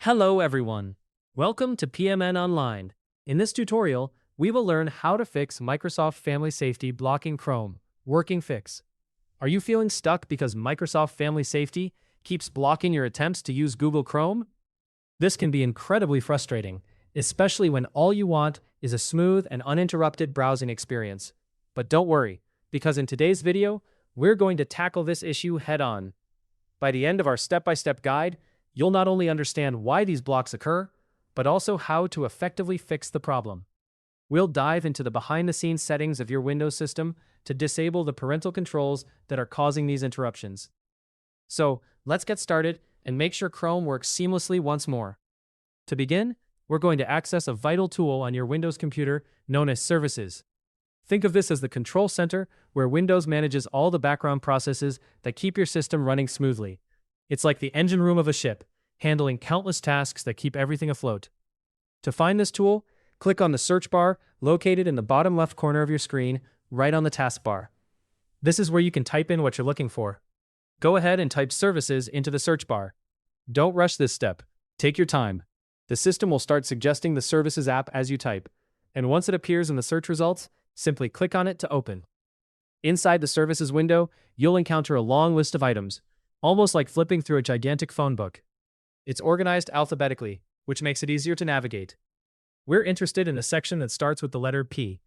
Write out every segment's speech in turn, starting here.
Hello everyone. Welcome to PMN Online. In this tutorial, we will learn how to fix Microsoft Family Safety blocking Chrome. Working fix. Are you feeling stuck because Microsoft Family Safety keeps blocking your attempts to use Google Chrome? This can be incredibly frustrating, especially when all you want is a smooth and uninterrupted browsing experience. But don't worry, because in today's video, we're going to tackle this issue head-on. By the end of our step-by-step guide, you'll not only understand why these blocks occur, but also how to effectively fix the problem. We'll dive into the behind-the-scenes settings of your Windows system to disable the parental controls that are causing these interruptions. So, let's get started and make sure Chrome works seamlessly once more. To begin, we're going to access a vital tool on your Windows computer known as Services. Think of this as the control center where Windows manages all the background processes that keep your system running smoothly. It's like the engine room of a ship, handling countless tasks that keep everything afloat. To find this tool, click on the search bar located in the bottom left corner of your screen, right on the taskbar. This is where you can type in what you're looking for. Go ahead and type Services into the search bar. Don't rush this step. Take your time. The system will start suggesting the Services app as you type, and once it appears in the search results, simply click on it to open. Inside the Services window, you'll encounter a long list of items, almost like flipping through a gigantic phone book. It's organized alphabetically, which makes it easier to navigate. We're interested in the section that starts with the letter P.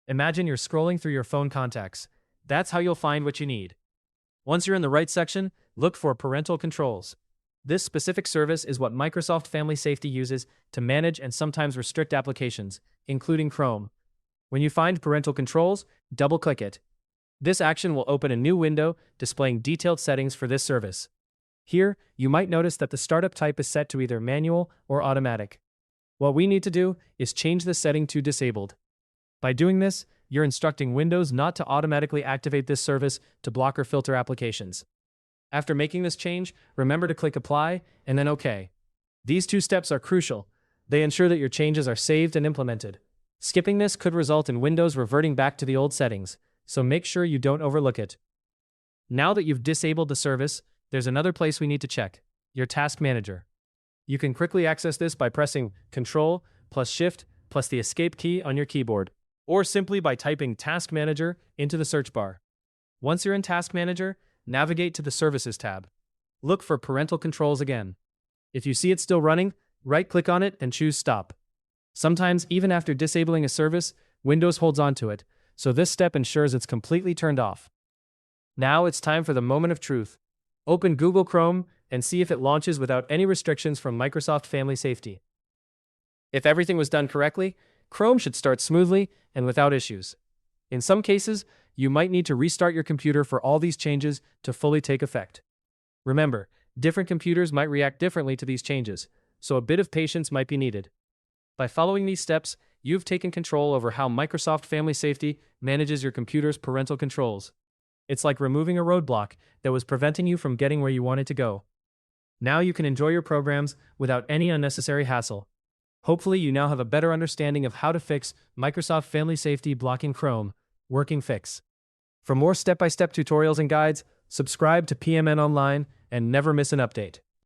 Imagine you're scrolling through your phone contacts. That's how you'll find what you need. Once you're in the right section, look for Parental Controls. This specific service is what Microsoft Family Safety uses to manage and sometimes restrict applications, including Chrome. When you find Parental Controls, double-click it. This action will open a new window displaying detailed settings for this service. Here, you might notice that the startup type is set to either manual or automatic. What we need to do is change the setting to disabled. By doing this, you're instructing Windows not to automatically activate this service to block or filter applications. After making this change, remember to click Apply and then OK. These two steps are crucial. They ensure that your changes are saved and implemented. Skipping this could result in Windows reverting back to the old settings, so make sure you don't overlook it. Now that you've disabled the service, there's another place we need to check: your Task Manager. You can quickly access this by pressing Ctrl plus Shift plus the Escape key on your keyboard, or simply by typing Task Manager into the search bar. Once you're in Task Manager, navigate to the Services tab. Look for Parental Controls again. If you see it still running, right-click on it and choose Stop. Sometimes, even after disabling a service, Windows holds on to it, so this step ensures it's completely turned off. Now it's time for the moment of truth. Open Google Chrome and see if it launches without any restrictions from Microsoft Family Safety. If everything was done correctly, Chrome should start smoothly and without issues. In some cases, you might need to restart your computer for all these changes to fully take effect. Remember, different computers might react differently to these changes, so a bit of patience might be needed. By following these steps, you've taken control over how Microsoft Family Safety manages your computer's parental controls. It's like removing a roadblock that was preventing you from getting where you wanted to go. Now you can enjoy your programs without any unnecessary hassle. Hopefully you now have a better understanding of how to fix Microsoft Family Safety blocking Chrome. Working fix. For more step-by-step tutorials and guides, subscribe to PMN Online and never miss an update.